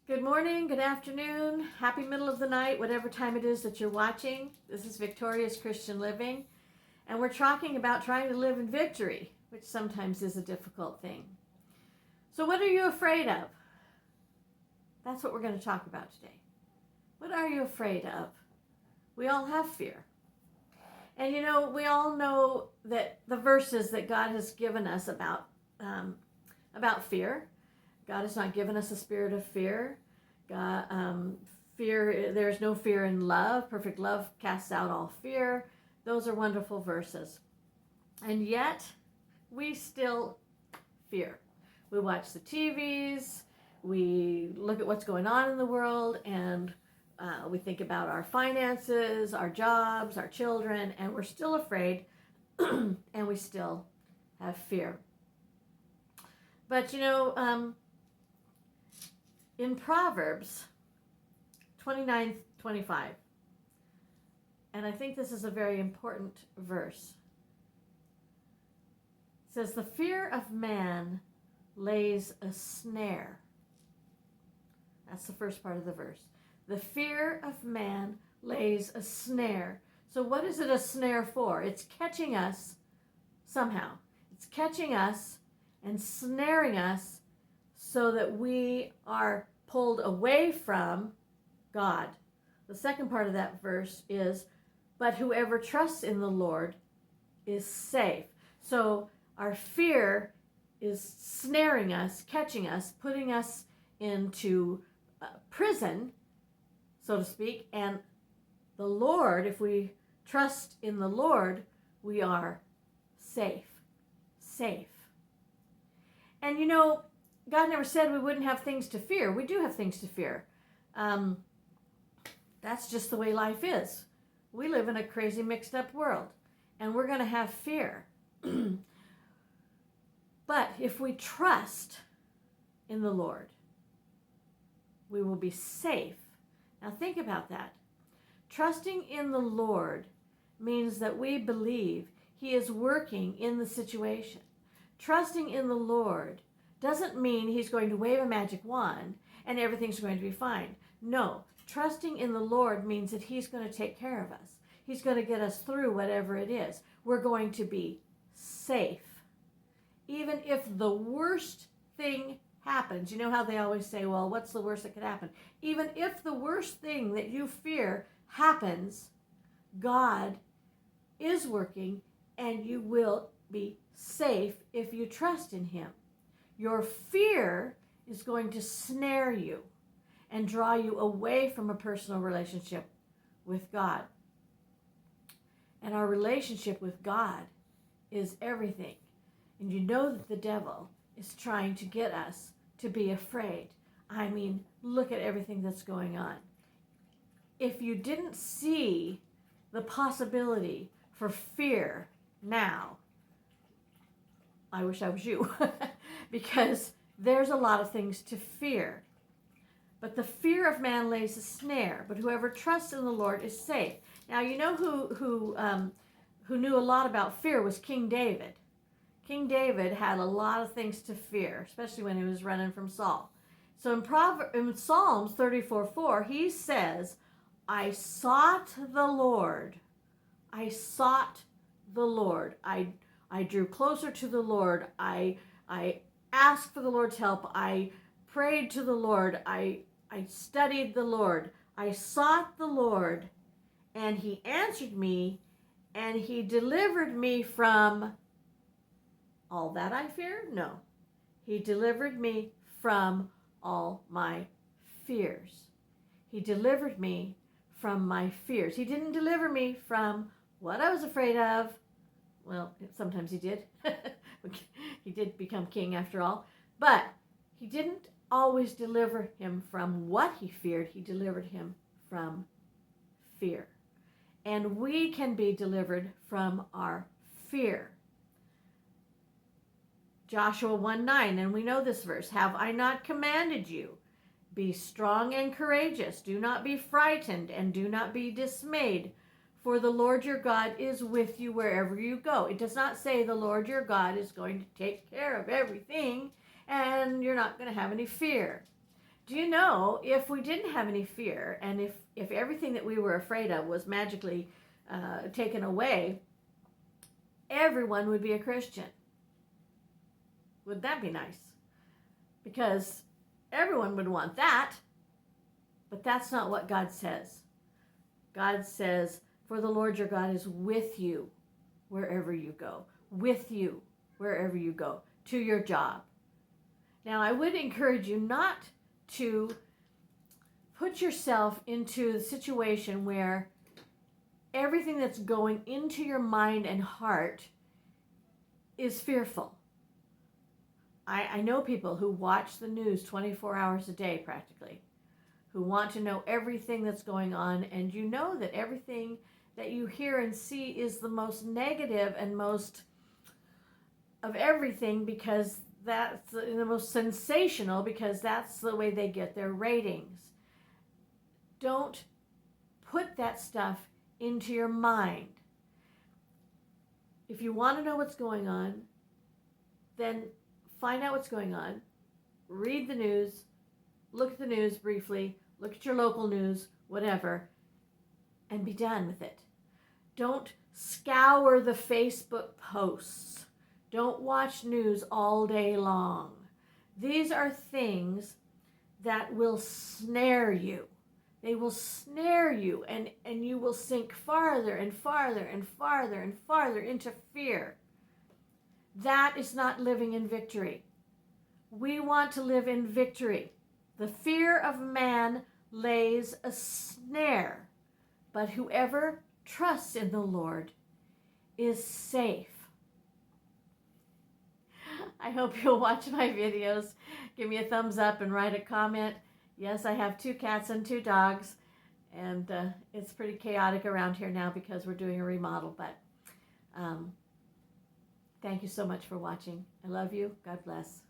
Good morning, good afternoon, happy middle of the night, whatever time it is that you're watching. This is Victorious Christian Living, and we're talking about trying to live in victory, which sometimes is a difficult thing. So what are you afraid of? That's what we're going to talk about today. What are you afraid of? We all have fear. And we all know that the verses that God has given us about fear. God has not given us a spirit of fear. There's no fear in love. Perfect love casts out all fear. Those are wonderful verses. And yet, we still fear. We watch the TVs, we look at what's going on in the world, and we think about our finances, our jobs, our children, and we're still afraid, and we still have fear. But in Proverbs 29:25, and I think this is a very important verse, it says, "The fear of man lays a snare." That's the first part of the verse. The fear of man lays a snare. So what is it a snare for? It's catching us somehow. It's catching us and snaring us so that we are pulled away from God. The second part of that verse is, "But whoever trusts in the Lord is safe." So our fear is snaring us, catching us, putting us into prison, so to speak. And the Lord, if we trust in the Lord, we are safe. Safe. And God never said we wouldn't have things to fear. We do have things to fear. That's just the way life is. We live in a crazy, mixed up world, and we're going to have fear. But if we trust in the Lord, we will be safe. Now think about that. Trusting in the Lord means that we believe He is working in the situation. Trusting in the Lord doesn't mean He's going to wave a magic wand and everything's going to be fine. No, trusting in the Lord means that He's going to take care of us. He's going to get us through whatever it is. We're going to be safe. Even if the worst thing happens, you know how they always say, well, what's the worst that could happen? Even if the worst thing that you fear happens, God is working and you will be safe if you trust in Him. Your fear is going to snare you and draw you away from a personal relationship with God. And our relationship with God is everything. And you know that the devil is trying to get us to be afraid. I mean, look at everything that's going on. If you didn't see the possibility for fear now, I wish I was you, because there's a lot of things to fear. But the fear of man lays a snare, but whoever trusts in the Lord is safe. Now, you know who knew a lot about fear was King David. King David had a lot of things to fear, especially when he was running from Saul. So in Psalms 34:4, he says, "I sought the Lord. I sought the Lord. I drew closer to the Lord. I asked for the Lord's help. I prayed to the Lord. I studied the Lord. I sought the Lord, and He answered me, and He delivered me from all that I fear? No. He delivered me from all my fears. He delivered me from my fears. He didn't deliver me from what I was afraid of. Well, sometimes He did. He did become king after all. But He didn't always deliver him from what he feared. He delivered him from fear. And we can be delivered from our fear. Joshua 1:9, and we know this verse. "Have I not commanded you? Be strong and courageous. Do not be frightened and do not be dismayed. For the Lord your God is with you wherever you go." It does not say the Lord your God is going to take care of everything and you're not going to have any fear. Do you know, if we didn't have any fear, and if everything that we were afraid of was magically taken away, everyone would be a Christian. Would that be nice? Because everyone would want that, but that's not what God says. God says, for the Lord your God is with you wherever you go. With you wherever you go. To your job. Now, I would encourage you not to put yourself into a situation where everything that's going into your mind and heart is fearful. I know people who watch the news 24 hours a day practically, who want to know everything that's going on, and you know that everything that you hear and see is the most negative and most of everything, because that's the most sensational, because that's the way they get their ratings. Don't put that stuff into your mind. If you want to know what's going on, then find out what's going on. Read the news. Look at the news briefly. Look at your local news, whatever, and be done with it. Don't scour the Facebook posts. Don't watch news all day long. These are things that will snare you. They will snare you, and you will sink farther and farther and farther and farther into fear. That is not living in victory. We want to live in victory. The fear of man lays a snare, but whoever trusts in the Lord is safe. I hope you'll watch my videos. Give me a thumbs up and write a comment. Yes, I have 2 cats and 2 dogs, and it's pretty chaotic around here now because we're doing a remodel, but thank you so much for watching. I love you. God bless.